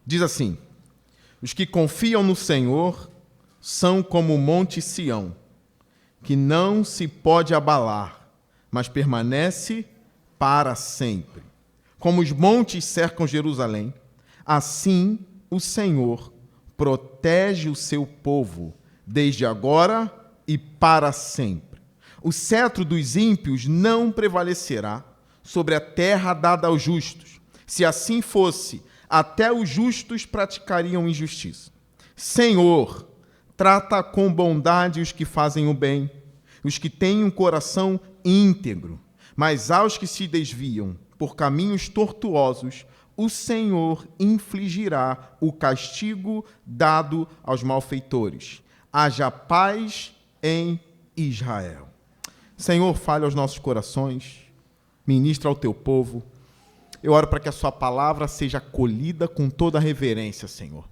Diz assim: os que confiam no Senhor são como o monte Sião, que não se pode abalar, mas permanece para sempre. Como os montes cercam Jerusalém, assim o Senhor protege o seu povo, desde agora e para sempre. O cetro dos ímpios não prevalecerá sobre a terra dada aos justos. Se assim fosse, até os justos praticariam injustiça. Senhor, trata com bondade os que fazem o bem, os que têm um coração íntegro, mas aos que se desviam por caminhos tortuosos, o Senhor infligirá o castigo dado aos malfeitores. Haja paz em Israel. Senhor, fale aos nossos corações, ministra ao teu povo. Eu oro para que a sua palavra seja acolhida com toda a reverência, Senhor,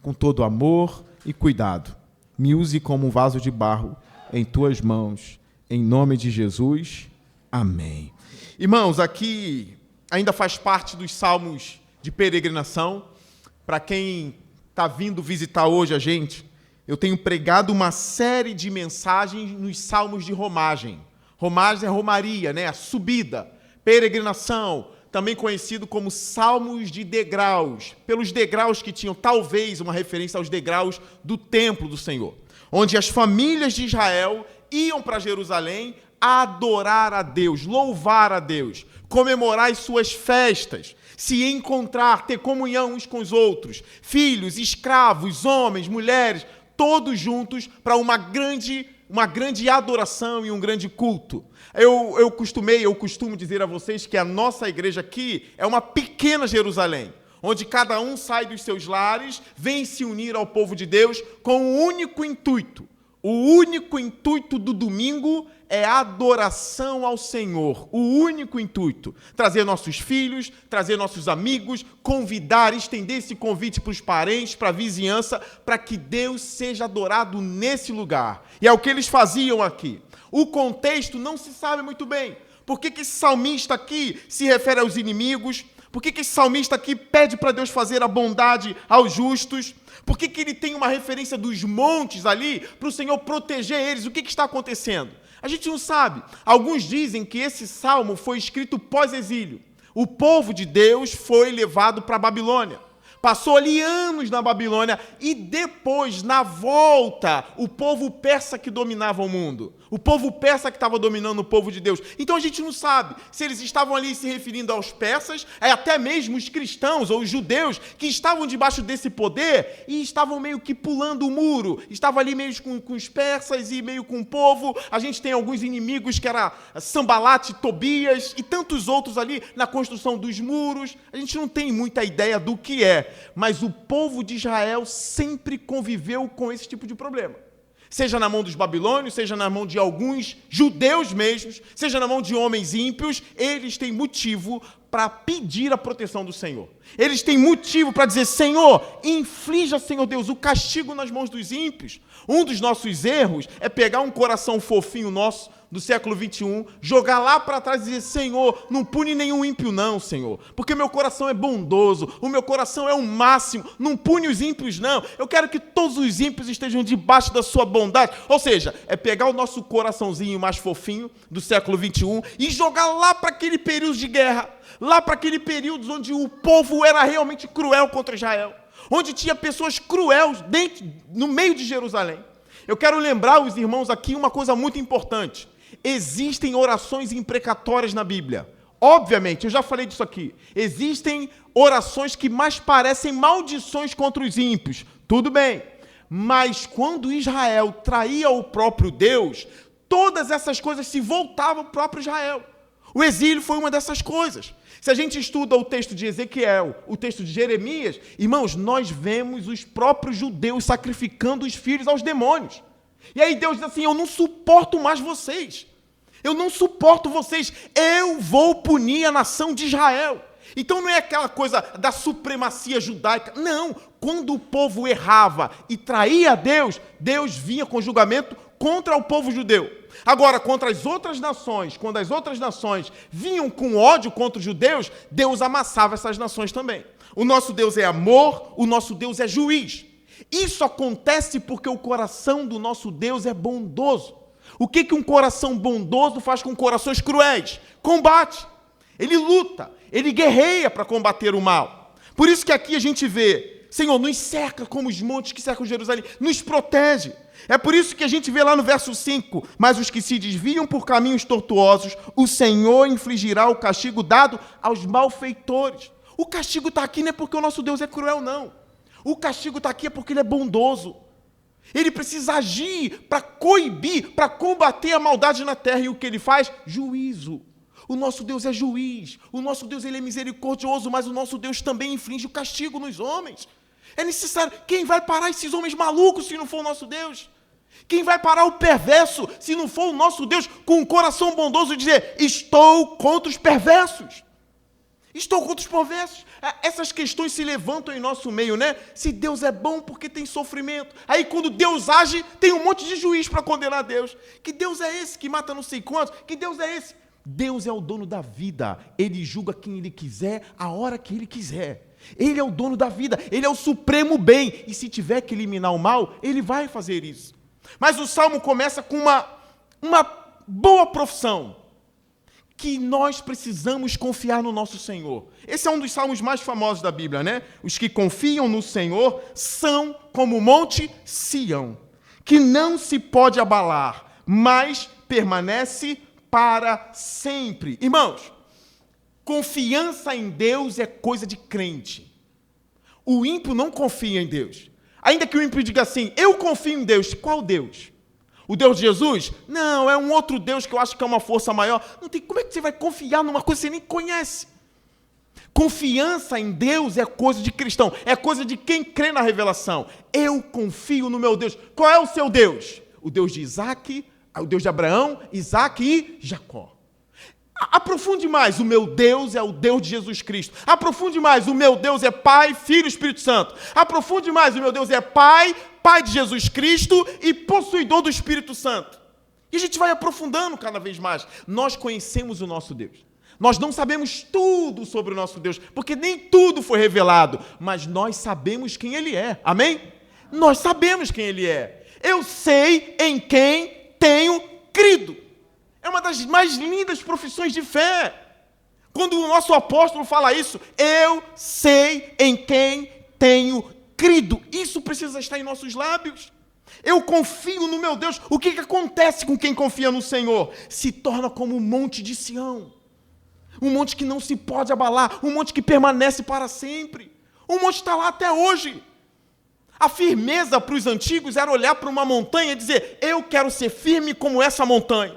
com todo amor e cuidado. Me use como um vaso de barro em tuas mãos, em nome de Jesus. Amém. Irmãos, aqui ainda faz parte dos salmos de peregrinação. Para quem está vindo visitar hoje a gente, eu tenho pregado uma série de mensagens nos salmos de romagem. Romagem é romaria, né? A subida, peregrinação, também conhecido como salmos de degraus, pelos degraus que tinham talvez uma referência aos degraus do templo do Senhor, onde as famílias de Israel iam para Jerusalém adorar a Deus, louvar a Deus, comemorar as suas festas, se encontrar, ter comunhão uns com os outros, filhos, escravos, homens, mulheres, todos juntos para uma grande adoração e um grande culto. Eu costumo dizer a vocês que a nossa igreja aqui é uma pequena Jerusalém, onde cada um sai dos seus lares, vem se unir ao povo de Deus com um único intuito. O único intuito do domingo é adoração ao Senhor. O único intuito. Trazer nossos filhos, trazer nossos amigos, convidar, estender esse convite para os parentes, para a vizinhança, para que Deus seja adorado nesse lugar. E é o que eles faziam aqui. O contexto não se sabe muito bem. Por que esse salmista aqui se refere aos inimigos? Por que esse salmista aqui pede para Deus fazer a bondade aos justos? Por que ele tem uma referência dos montes ali para o Senhor proteger eles? O que está acontecendo? A gente não sabe. Alguns dizem que esse salmo foi escrito pós-exílio. O povo de Deus foi levado para a Babilônia. Passou ali anos na Babilônia e depois, na volta, o povo persa que dominava o mundo. O povo persa que estava dominando o povo de Deus. Então a gente não sabe se eles estavam ali se referindo aos persas, até mesmo os cristãos ou os judeus que estavam debaixo desse poder e estavam meio que pulando o muro. Estavam ali meio com os persas e meio com o povo. A gente tem alguns inimigos que era Sambalate, Tobias e tantos outros ali na construção dos muros. A gente não tem muita ideia do que é, mas o povo de Israel sempre conviveu com esse tipo de problema. Seja na mão dos babilônios, seja na mão de alguns judeus mesmos, seja na mão de homens ímpios, eles têm motivo para pedir a proteção do Senhor. Eles têm motivo para dizer: Senhor, inflija, Senhor Deus, o castigo nas mãos dos ímpios. Um dos nossos erros é pegar um coração fofinho nosso, do século 21, jogar lá para trás e dizer: Senhor, não pune nenhum ímpio não, Senhor, porque meu coração é bondoso, o meu coração é o máximo, não pune os ímpios não, eu quero que todos os ímpios estejam debaixo da sua bondade. Ou seja, é pegar o nosso coraçãozinho mais fofinho, do século 21, e jogar lá para aquele período de guerra, lá para aquele período onde o povo era realmente cruel contra Israel, onde tinha pessoas cruéis no meio de Jerusalém. Eu quero lembrar os irmãos aqui uma coisa muito importante. Existem orações imprecatórias na Bíblia. Obviamente, eu já falei disso aqui. Existem orações que mais parecem maldições contra os ímpios. Tudo bem. Mas quando Israel traía o próprio Deus, todas essas coisas se voltavam ao próprio Israel. O exílio foi uma dessas coisas. Se a gente estuda o texto de Ezequiel, o texto de Jeremias, irmãos, nós vemos os próprios judeus sacrificando os filhos aos demônios. E aí Deus diz assim: eu não suporto mais vocês. Eu não suporto vocês. Eu vou punir a nação de Israel. Então não é aquela coisa da supremacia judaica. Não. Quando o povo errava e traía a Deus, Deus vinha com julgamento contra o povo judeu. Agora, contra as outras nações, quando as outras nações vinham com ódio contra os judeus, Deus amassava essas nações também. o nosso Deus é amor, o nosso Deus é juiz. Isso acontece porque o coração do nosso Deus é bondoso. O que um coração bondoso faz com corações cruéis? Combate. Ele luta, ele guerreia para combater o mal. Por isso que aqui a gente vê, Senhor, nos cerca como os montes que cercam Jerusalém, nos protege. É por isso que a gente vê lá no verso 5, mas os que se desviam por caminhos tortuosos, o Senhor infligirá o castigo dado aos malfeitores. O castigo está aqui não é porque o nosso Deus é cruel, não. O castigo está aqui é porque ele é bondoso. Ele precisa agir para coibir, para combater a maldade na terra. E o que ele faz? Juízo. O nosso Deus é juiz. O nosso Deus ele é misericordioso, mas o nosso Deus também inflige o castigo nos homens. É necessário. Quem vai parar esses homens malucos se não for o nosso Deus? Quem vai parar o perverso se não for o nosso Deus com um coração bondoso e dizer, estou contra os perversos? Estou contra os perversos. Essas questões se levantam em nosso meio, né? Se Deus é bom, porque tem sofrimento? Aí quando Deus age, tem um monte de juiz para condenar Deus. Que Deus é esse que mata não sei quantos? Que Deus é esse? Deus é o dono da vida. Ele julga quem Ele quiser, a hora que Ele quiser. Ele é o dono da vida. Ele é o supremo bem. E se tiver que eliminar o mal, Ele vai fazer isso. Mas o Salmo começa com uma boa profissão. Que nós precisamos confiar no nosso Senhor. Esse é um dos salmos mais famosos da Bíblia, né? Os que confiam no Senhor são como o monte Sião, que não se pode abalar, mas permanece para sempre. Irmãos, confiança em Deus é coisa de crente. O ímpio não confia em Deus. Ainda que o ímpio diga assim, eu confio em Deus. Qual Deus? O Deus de Jesus? Não, é um outro Deus que eu acho que é uma força maior. Não tem, como é que você vai confiar numa coisa que você nem conhece? Confiança em Deus é coisa de cristão, é coisa de quem crê na revelação. Eu confio no meu Deus. Qual é o seu Deus? O Deus de Isaac, o Deus de Abraão, Isaac e Jacó. Aprofunde mais, o meu Deus é o Deus de Jesus Cristo. Aprofunde mais, o meu Deus é Pai, Filho e Espírito Santo. Aprofunde mais, o meu Deus é Pai, Pai de Jesus Cristo e possuidor do Espírito Santo. E a gente vai aprofundando cada vez mais. Nós conhecemos o nosso Deus. Nós não sabemos tudo sobre o nosso Deus, porque nem tudo foi revelado, mas nós sabemos quem Ele é. Amém? Nós sabemos quem Ele é. Eu sei em quem tenho crido. É uma das mais lindas profissões de fé. Quando o nosso apóstolo fala isso, eu sei em quem tenho crido. Isso precisa estar em nossos lábios. Eu confio no meu Deus. O que acontece com quem confia no Senhor? Se torna como um monte de Sião. Um monte que não se pode abalar. Um monte que permanece para sempre. Um monte está lá até hoje. A firmeza para os antigos era olhar para uma montanha e dizer, eu quero ser firme como essa montanha.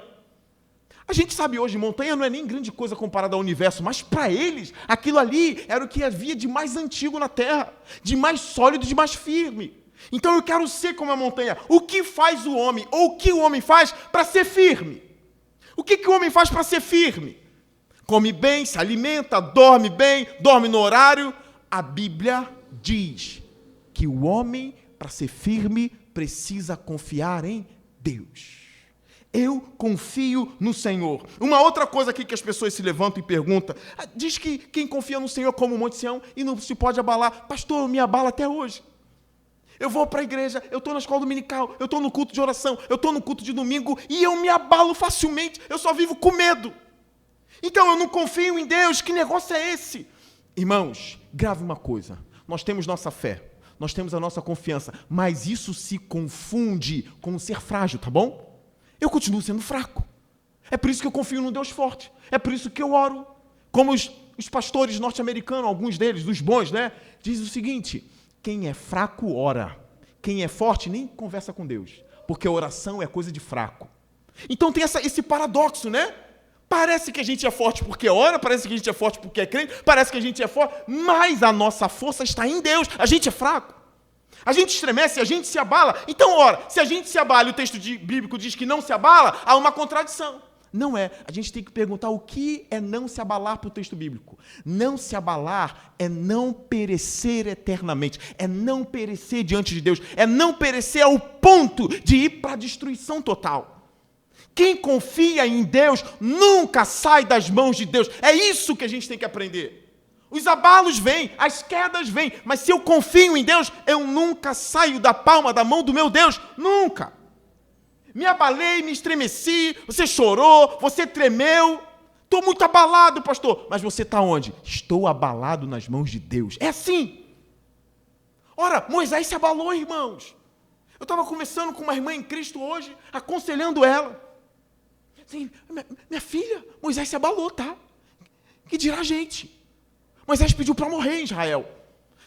A gente sabe hoje, montanha não é nem grande coisa comparada ao universo, mas para eles, aquilo ali era o que havia de mais antigo na terra, de mais sólido, de mais firme. Então eu quero ser como a montanha. O que faz o homem, ou o que o homem faz para ser firme? O que o homem faz para ser firme? Come bem, se alimenta, dorme bem, dorme no horário. A Bíblia diz que o homem, para ser firme, precisa confiar em Deus. Eu confio no Senhor. Uma outra coisa aqui que as pessoas se levantam e perguntam, diz que quem confia no Senhor é como o Monte Sião e não se pode abalar. Pastor, me abala até hoje. Eu vou para a igreja, eu estou na escola dominical, eu estou no culto de oração, eu estou no culto de domingo e eu me abalo facilmente, eu só vivo com medo. Então eu não confio em Deus, que negócio é esse? Irmãos, grave uma coisa, nós temos nossa fé, nós temos a nossa confiança, mas isso se confunde com ser frágil, tá bom? Eu continuo sendo fraco. É por isso que eu confio num Deus forte. É por isso que eu oro. Como os pastores norte-americanos, alguns deles, dos bons, né? Diz o seguinte, quem é fraco, ora. Quem é forte, nem conversa com Deus. Porque a oração é coisa de fraco. Então tem esse paradoxo, né? Parece que a gente é forte porque ora, parece que a gente é forte porque é crente, parece que a gente é forte, mas a nossa força está em Deus. A gente é fraco. A gente estremece, a gente se abala. Então, ora, se a gente se abala e o texto bíblico diz que não se abala, há uma contradição. Não é. A gente tem que perguntar o que é não se abalar para o texto bíblico. Não se abalar é não perecer eternamente. É não perecer diante de Deus. É não perecer ao ponto de ir para a destruição total. Quem confia em Deus nunca sai das mãos de Deus. É isso que a gente tem que aprender. Os abalos vêm, as quedas vêm, mas se eu confio em Deus, eu nunca saio da palma da mão do meu Deus, nunca. Me abalei, me estremeci, você chorou, você tremeu. Estou muito abalado, pastor. Mas você está onde? Estou abalado nas mãos de Deus. É assim. Ora, Moisés se abalou, irmãos. Eu estava conversando com uma irmã em Cristo hoje, aconselhando ela. Assim, minha filha, Moisés se abalou, tá? Que dirá a gente? Moisés pediu para morrer em Israel.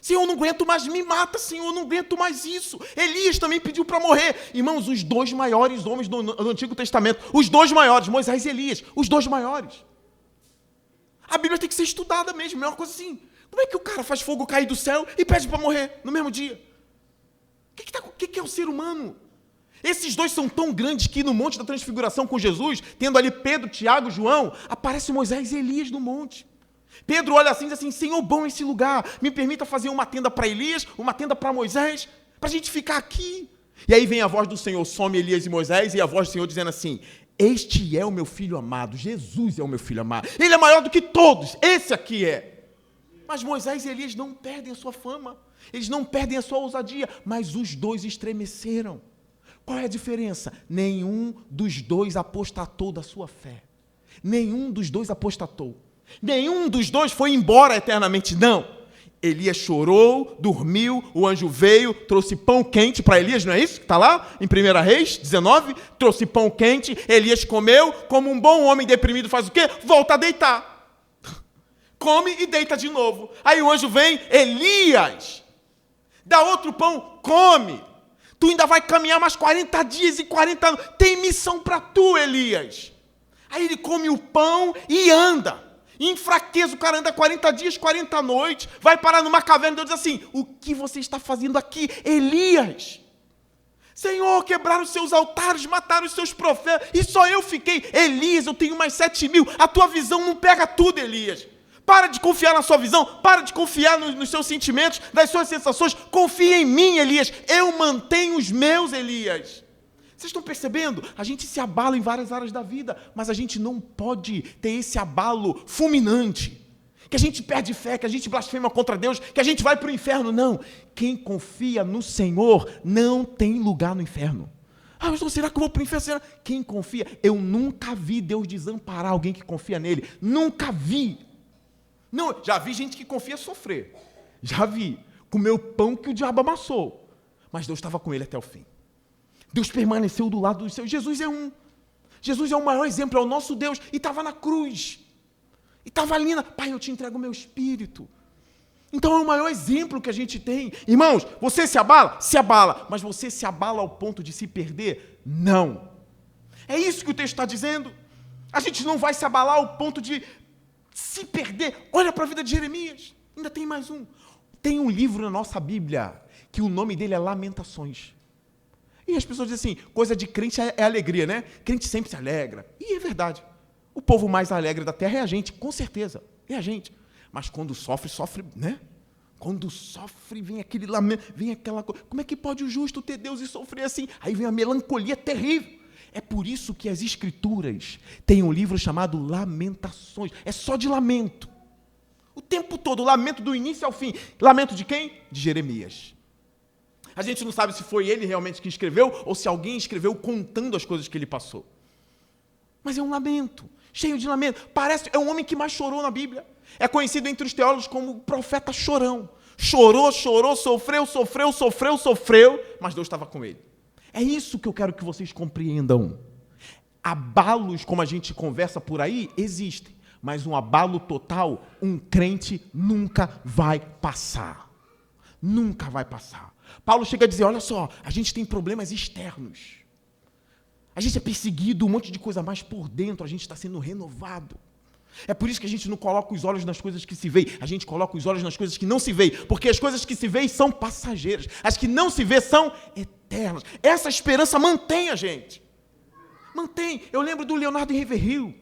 Senhor, eu não aguento mais, me mata, Senhor, eu não aguento mais isso. Elias também pediu para morrer. Irmãos, os dois maiores homens do Antigo Testamento, os dois maiores, Moisés e Elias, os dois maiores. A Bíblia tem que ser estudada mesmo, é uma coisa assim. Como é que o cara faz fogo cair do céu e pede para morrer no mesmo dia? O que é o ser humano? Esses dois são tão grandes que no Monte da Transfiguração com Jesus, tendo ali Pedro, Tiago, João, aparece Moisés e Elias no monte. Pedro olha assim e diz assim, Senhor, bom esse lugar, me permita fazer uma tenda para Elias, uma tenda para Moisés, para a gente ficar aqui. E aí vem a voz do Senhor, some Elias e Moisés, e a voz do Senhor dizendo assim, este é o meu filho amado, Jesus é o meu filho amado, ele é maior do que todos, esse aqui é. Mas Moisés e Elias não perdem a sua fama, eles não perdem a sua ousadia, mas os dois estremeceram. Qual é a diferença? Nenhum dos dois apostatou da sua fé. Nenhum dos dois apostatou. Nenhum dos dois foi embora eternamente, não. Elias chorou, dormiu, o anjo veio, trouxe pão quente para Elias, não é isso que está lá em 1 Reis 19? Trouxe pão quente, Elias comeu, como um bom homem deprimido faz o quê? Volta a deitar. Come e deita de novo. Aí o anjo vem, Elias, dá outro pão, come. Tu ainda vai caminhar mais 40 dias e 40 anos. Tem missão para tu, Elias. Aí ele come o pão e anda. Enfraqueza, o cara anda 40 dias, 40 noites. Vai parar numa caverna e Deus diz assim, o que você está fazendo aqui, Elias? Senhor, quebraram os seus altares, mataram os seus profetas, e só eu fiquei. Elias, eu tenho mais 7.000. A tua visão não pega tudo, Elias. Para de confiar na sua visão, para de confiar nos seus sentimentos, nas suas sensações. Confia em mim, Elias. Eu mantenho os meus, Elias. Vocês estão percebendo? A gente se abala em várias áreas da vida, mas a gente não pode ter esse abalo fulminante. Que a gente perde fé, que a gente blasfema contra Deus, que a gente vai para o inferno. Não. Quem confia no Senhor não tem lugar no inferno. Ah, mas será que eu vou para o inferno? Será? Quem confia? Eu nunca vi Deus desamparar alguém que confia nele. Nunca vi. Não, já vi gente que confia sofrer. Já vi. Comer o pão que o diabo amassou. Mas Deus estava com ele até o fim. Deus permaneceu do lado dos seus. Jesus é um. Jesus é o maior exemplo, é o nosso Deus. E estava na cruz. E estava ali, Pai, eu te entrego o meu espírito. Então é o maior exemplo que a gente tem. Irmãos, você se abala? Se abala. Mas você se abala ao ponto de se perder? Não. É isso que o texto está dizendo. A gente não vai se abalar ao ponto de se perder. Olha para a vida de Jeremias. Ainda tem mais um. Tem um livro na nossa Bíblia que o nome dele é Lamentações. E as pessoas dizem assim, coisa de crente é alegria, né? Crente sempre se alegra. E é verdade. O povo mais alegre da terra é a gente, com certeza. É a gente. Mas quando sofre, né? Quando sofre, vem aquele lamento, vem aquela coisa. Como é que pode o justo ter Deus e sofrer assim? Aí vem a melancolia terrível. É por isso que as Escrituras têm um livro chamado Lamentações. É só de lamento. O tempo todo, lamento do início ao fim. Lamento de quem? De Jeremias. A gente não sabe se foi ele realmente que escreveu ou se alguém escreveu contando as coisas que ele passou. Mas é um lamento, cheio de lamento. É um homem que mais chorou na Bíblia. É conhecido entre os teólogos como o profeta chorão. Chorou, sofreu, mas Deus estava com ele. É isso que eu quero que vocês compreendam. Abalos, como a gente conversa por aí, existem. Mas um abalo total, um crente nunca vai passar. Nunca vai passar. Paulo chega a dizer, olha só, a gente tem problemas externos. A gente é perseguido, um monte de coisa, mas por dentro a gente está sendo renovado. É por isso que a gente não coloca os olhos nas coisas que se veem, a gente coloca os olhos nas coisas que não se veem, porque as coisas que se veem são passageiras, as que não se veem são eternas. Essa esperança mantém a gente. Mantém. Eu lembro do Leonardo Ravenhill,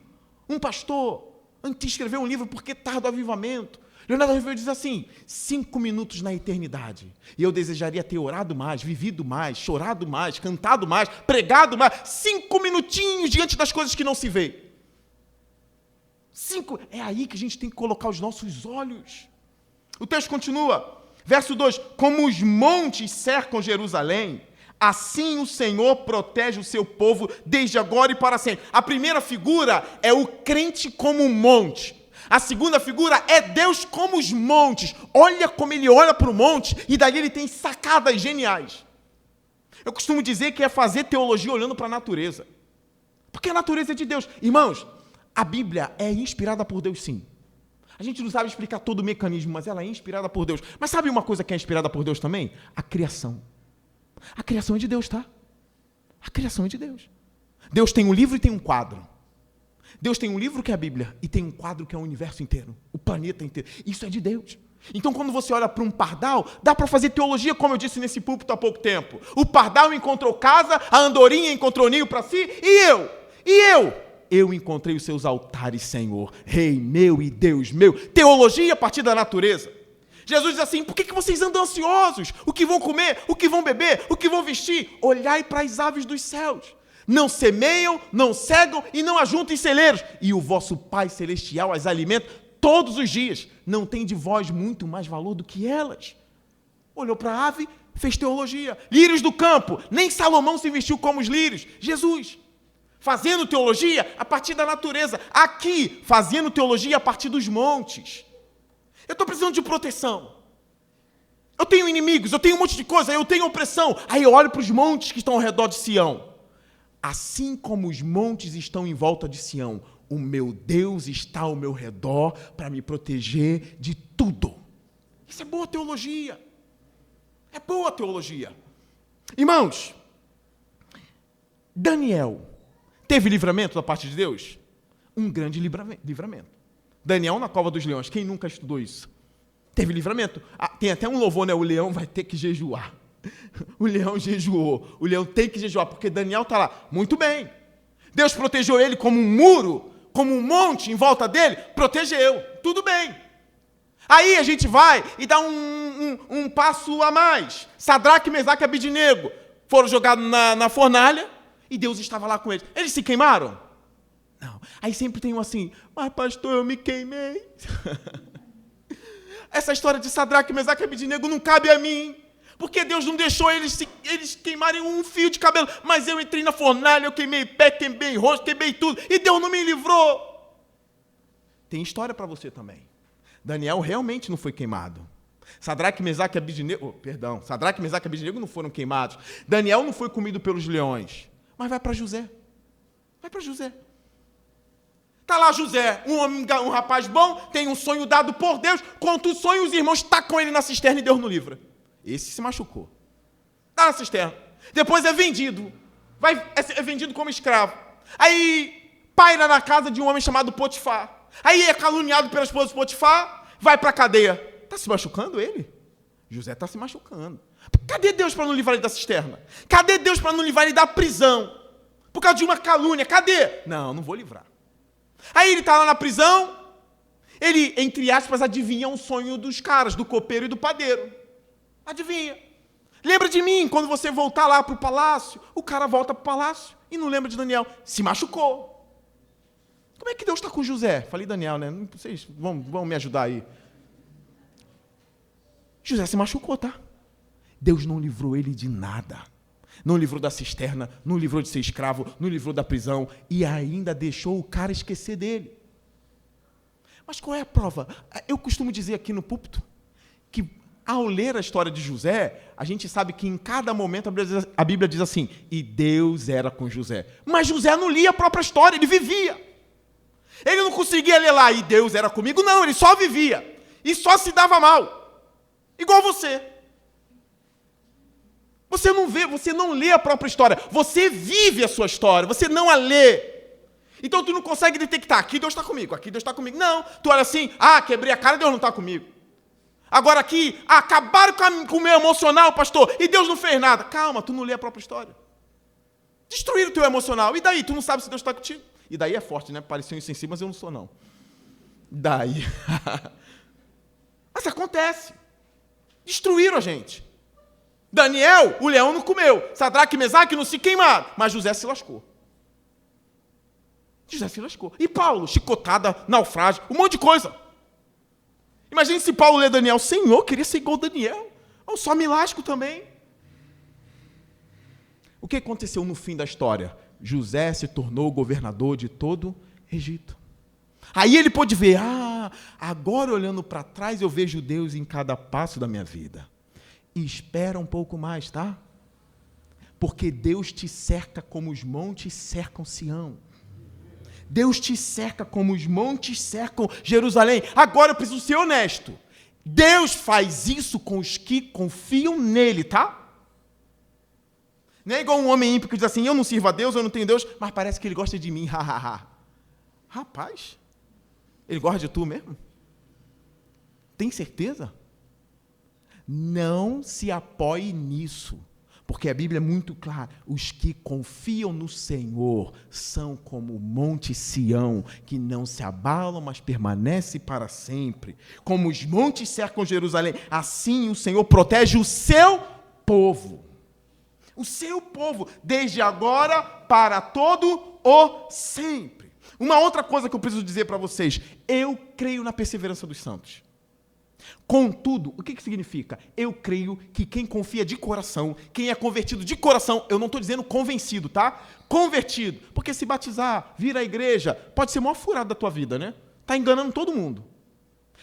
um pastor, antes de escrever um livro, Por que Tardo o Avivamento? Leonardo Ravenhill diz assim, 5 minutos na eternidade, e eu desejaria ter orado mais, vivido mais, chorado mais, cantado mais, pregado mais, 5 minutinhos diante das coisas que não se vê. 5, é aí que a gente tem que colocar os nossos olhos. O texto continua, verso 2, como os montes cercam Jerusalém, assim o Senhor protege o seu povo desde agora e para sempre. A primeira figura é o crente como um monte. A segunda figura é Deus como os montes. Olha como ele olha para o monte e daí ele tem sacadas geniais. Eu costumo dizer que é fazer teologia olhando para a natureza. Porque a natureza é de Deus. Irmãos, a Bíblia é inspirada por Deus, sim. A gente não sabe explicar todo o mecanismo, mas ela é inspirada por Deus. Mas sabe uma coisa que é inspirada por Deus também? A criação. A criação é de Deus, tá? A criação é de Deus. Deus tem um livro e tem um quadro. Deus tem um livro que é a Bíblia e tem um quadro que é o universo inteiro, o planeta inteiro. Isso é de Deus. Então, quando você olha para um pardal, dá para fazer teologia, como eu disse nesse púlpito há pouco tempo. O pardal encontrou casa, a andorinha encontrou ninho para si, e eu? Eu encontrei os seus altares, Senhor, Rei meu e Deus meu. Teologia a partir da natureza. Jesus diz assim, por que vocês andam ansiosos? O que vão comer? O que vão beber? O que vão vestir? Olhai para as aves dos céus. Não semeiam, não cegam e não ajuntam em celeiros. E o vosso Pai Celestial as alimenta todos os dias. Não tem de vós muito mais valor do que elas. Olhou para a ave, fez teologia. Lírios do campo, nem Salomão se vestiu como os lírios. Jesus. Fazendo teologia a partir da natureza. Aqui, fazendo teologia a partir dos montes. Eu estou precisando de proteção. Eu tenho inimigos, eu tenho um monte de coisa, eu tenho opressão. Aí eu olho para os montes que estão ao redor de Sião. Assim como os montes estão em volta de Sião, o meu Deus está ao meu redor para me proteger de tudo. Isso é boa teologia. É boa teologia. Irmãos, Daniel teve livramento da parte de Deus? Um grande livramento. Daniel na cova dos leões, quem nunca estudou isso? Teve livramento. Tem até um louvor, né? O leão vai ter que jejuar. O leão jejuou. O leão tem que jejuar, porque Daniel está lá. Muito bem. Deus protegeu ele como um muro, como um monte em volta dele. Protegeu. Tudo bem. Aí a gente vai e dá um passo a mais. Sadraque, Mesaque e Abidnego foram jogados na fornalha e Deus estava lá com eles. Eles se queimaram? Não. Aí sempre tem um assim, mas pastor, eu me queimei. Essa história de Sadraque, Mesaque e Abidnego não cabe a mim. Porque Deus não deixou eles queimarem um fio de cabelo. Mas eu entrei na fornalha, eu queimei pé, queimei rosto, queimei tudo. E Deus não me livrou. Tem história para você também. Daniel realmente não foi queimado. Sadraque, Mesaque e Abidnego... Sadraque, Mesaque e Abidnego não foram queimados. Daniel não foi comido pelos leões. Mas vai para José. Vai para José. Está lá José, um rapaz bom, tem um sonho dado por Deus. Conta o sonho, os irmãos tacam ele na cisterna e Deus não livra. Esse se machucou. Está na cisterna. Depois é vendido. É vendido como escravo. Aí paira na casa de um homem chamado Potifar. Aí é caluniado pela esposa de Potifar, vai para a cadeia. Está se machucando ele? José está se machucando. Cadê Deus para não livrar ele da cisterna? Cadê Deus para não livrar ele da prisão? Por causa de uma calúnia. Cadê? Não vou livrar. Aí ele está lá na prisão, ele, entre aspas, adivinha um sonho dos caras, do copeiro e do padeiro. Adivinha. Lembra de mim, quando você voltar lá para o palácio, o cara volta para o palácio e não lembra de Daniel. Se machucou. Como é que Deus está com José? Falei Daniel, né? Vocês vão me ajudar aí. José se machucou, tá? Deus não livrou ele de nada. Não livrou da cisterna, não livrou de ser escravo, não livrou da prisão e ainda deixou o cara esquecer dele. Mas qual é a prova? Eu costumo dizer aqui no púlpito que ao ler a história de José, a gente sabe que em cada momento a Bíblia diz assim, e Deus era com José. Mas José não lia a própria história, ele vivia. Ele não conseguia ler lá, e Deus era comigo, não, ele só vivia. E só se dava mal. Igual você. Você não vê, você não lê a própria história. Você vive a sua história, você não a lê. Então tu não consegue detectar, aqui Deus está comigo, aqui Deus está comigo. Não, tu olha assim, quebrei a cara, Deus não está comigo. Agora aqui, acabaram com o meu emocional, pastor, e Deus não fez nada. Calma, tu não lê a própria história. Destruíram o teu emocional, e daí? Tu não sabe se Deus está contigo. E daí é forte, né? Pareceu insensível, mas eu não sou, não. Daí. Mas acontece. Destruíram a gente. Daniel, o leão não comeu. Sadraque e Mesaque não se queimaram. Mas José se lascou. José se lascou. E Paulo, chicotada, naufrágio, um monte de coisa. Imagine se Paulo lê Daniel, Senhor, queria ser igual Daniel. Eu só me lasco também. O que aconteceu no fim da história? José se tornou governador de todo o Egito. Aí ele pôde ver, agora olhando para trás eu vejo Deus em cada passo da minha vida. E espera um pouco mais, tá? Porque Deus te cerca como os montes cercam Sião. Deus te cerca como os montes cercam Jerusalém. Agora eu preciso ser honesto. Deus faz isso com os que confiam nele, tá? Não é igual um homem ímpio que diz assim, eu não sirvo a Deus, eu não tenho Deus, mas parece que ele gosta de mim, Rapaz, ele gosta de tu mesmo? Tem certeza? Não se apoie nisso. Porque a Bíblia é muito clara, os que confiam no Senhor são como o monte Sião, que não se abalam, mas permanece para sempre. Como os montes cercam Jerusalém, assim o Senhor protege o seu povo. O seu povo, desde agora para todo o sempre. Uma outra coisa que eu preciso dizer para vocês, eu creio na perseverança dos santos. Contudo, o que significa? Eu creio que quem confia de coração, quem é convertido de coração, eu não estou dizendo convencido, tá? Convertido. Porque se batizar, vir à igreja, pode ser a maior furada da tua vida, né? Está enganando todo mundo.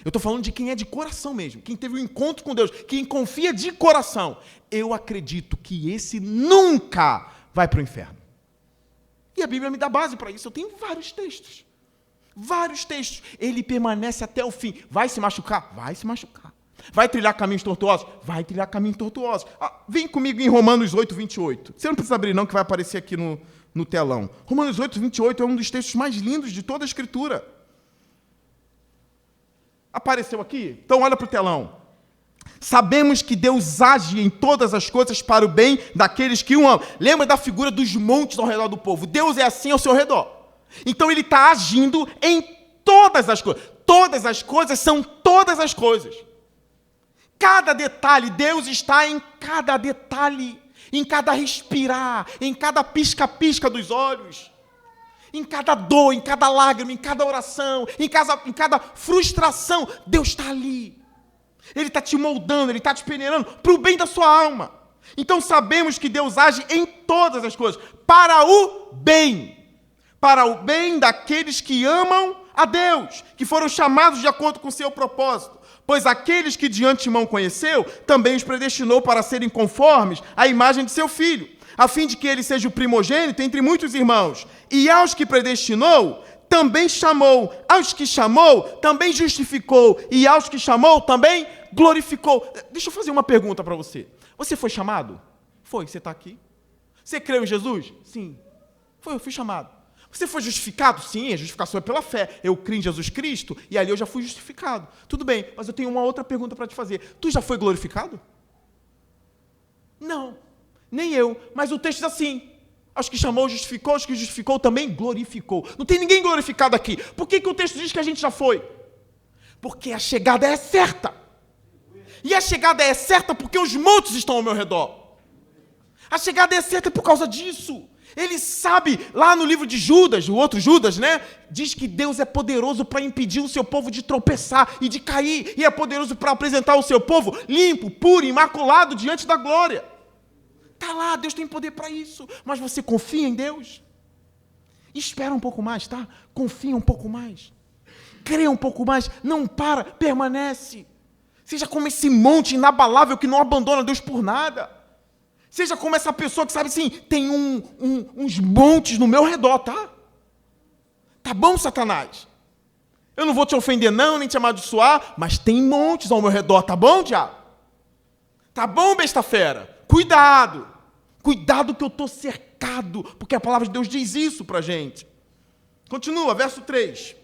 Eu estou falando de quem é de coração mesmo, quem teve um encontro com Deus, quem confia de coração. Eu acredito que esse nunca vai para o inferno. E a Bíblia me dá base para isso. Eu tenho vários textos. Vários textos. Ele permanece até o fim. Vai se machucar? Vai se machucar. Vai trilhar caminhos tortuosos? Vai trilhar caminhos tortuosos. Vem comigo em Romanos 8, 28. Você não precisa abrir não, que vai aparecer aqui no telão. Romanos 8, 28 é um dos textos mais lindos de toda a Escritura. Apareceu aqui? Então olha para o telão. Sabemos que Deus age em todas as coisas para o bem daqueles que o amam. Lembra da figura dos montes ao redor do povo? Deus é assim ao seu redor. Então ele está agindo em todas as coisas. Todas as coisas são todas as coisas. Cada detalhe, Deus está em cada detalhe, em cada respirar, em cada pisca-pisca dos olhos, em cada dor, em cada lágrima, em cada oração, em cada frustração. Deus está ali. Ele está te moldando, Ele está te peneirando para o bem da sua alma. Então sabemos que Deus age em todas as coisas, para o bem daqueles que amam a Deus, que foram chamados de acordo com o seu propósito. Pois aqueles que de antemão conheceu, também os predestinou para serem conformes à imagem de seu Filho, a fim de que ele seja o primogênito entre muitos irmãos. E aos que predestinou, também chamou. Aos que chamou, também justificou. E aos que chamou, também glorificou. Deixa eu fazer uma pergunta para você. Você foi chamado? Foi, você está aqui. Você creu em Jesus? Sim. Foi, eu fui chamado. Você foi justificado? Sim, a justificação é pela fé. Eu creio em Jesus Cristo e ali eu já fui justificado. Tudo bem, mas eu tenho uma outra pergunta para te fazer. Tu já foi glorificado? Não, nem eu. Mas o texto diz assim, aos que chamou, justificou, aos que justificou, também glorificou. Não tem ninguém glorificado aqui. Por que o texto diz que a gente já foi? Porque a chegada é certa. E a chegada é certa porque os montes estão ao meu redor. A chegada é certa por causa disso. Ele sabe, lá no livro de Judas, o outro Judas, né? Diz que Deus é poderoso para impedir o seu povo de tropeçar e de cair. E é poderoso para apresentar o seu povo limpo, puro, imaculado diante da glória. Está lá, Deus tem poder para isso. Mas você confia em Deus? Espera um pouco mais, tá? Confia um pouco mais. Crê um pouco mais. Não para, permanece. Seja como esse monte inabalável que não abandona Deus por nada. Seja como essa pessoa que sabe assim, tem uns montes no meu redor, tá? Tá bom, Satanás? Eu não vou te ofender não, nem te amaldiçoar, mas tem montes ao meu redor, tá bom, diabo? Tá bom, besta fera? Cuidado! Cuidado que eu estou cercado, porque a palavra de Deus diz isso pra gente. Continua, verso 3.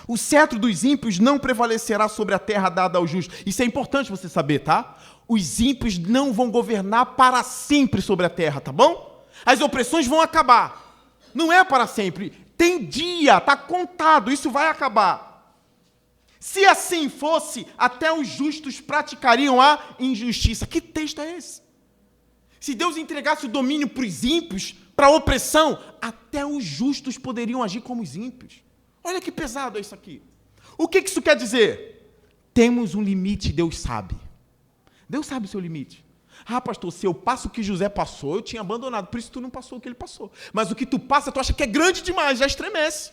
O cetro dos ímpios não prevalecerá sobre a terra dada aos justos. Isso é importante você saber, tá? Os ímpios não vão governar para sempre sobre a terra, tá bom? As opressões vão acabar. Não é para sempre. Tem dia, está contado, isso vai acabar. Se assim fosse, até os justos praticariam a injustiça. Que texto é esse? Se Deus entregasse o domínio para os ímpios, para a opressão, até os justos poderiam agir como os ímpios. Olha que pesado é isso aqui. O que isso quer dizer? temos um limite, Deus sabe. Deus sabe o seu limite. Ah, pastor, se eu passo o que José passou, eu tinha abandonado. Por isso tu não passou o que ele passou. Mas o que tu passa, tu acha que é grande demais, já estremece.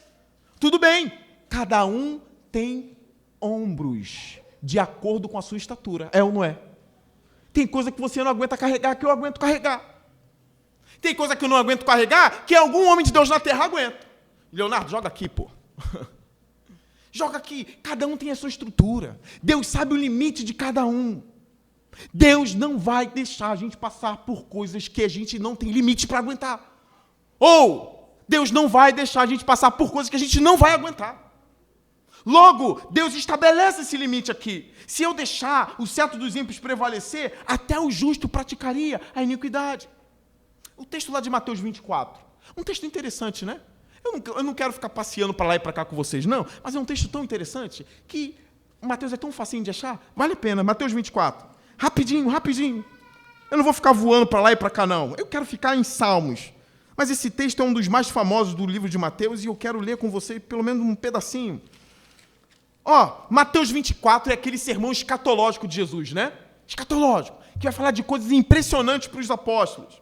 Tudo bem. Cada um tem ombros de acordo com a sua estatura. É ou não é? Tem coisa que você não aguenta carregar, que eu aguento carregar. Tem coisa que eu não aguento carregar, que algum homem de Deus na terra aguenta. Leonardo, joga aqui, pô. Joga aqui. Cada um tem a sua estrutura. Deus sabe o limite de cada um. Deus não vai deixar a gente passar por coisas que a gente não tem limite para aguentar. Ou Deus não vai deixar a gente passar por coisas que a gente não vai aguentar. Logo, Deus estabelece esse limite aqui. Se eu deixar o cetro dos ímpios prevalecer, até o justo praticaria a iniquidade. O texto lá de Mateus 24. Um texto interessante, né? Eu não quero ficar passeando para lá e para cá com vocês, não. Mas é um texto tão interessante que Mateus é tão facinho de achar. Vale a pena. Mateus 24. Rapidinho, rapidinho. Eu não vou ficar voando para lá e para cá, não. Eu quero ficar em Salmos. Mas esse texto é um dos mais famosos do livro de Mateus e eu quero ler com você pelo menos um pedacinho. Mateus 24 é aquele sermão escatológico de Jesus, né? Escatológico, que vai falar de coisas impressionantes para os apóstolos.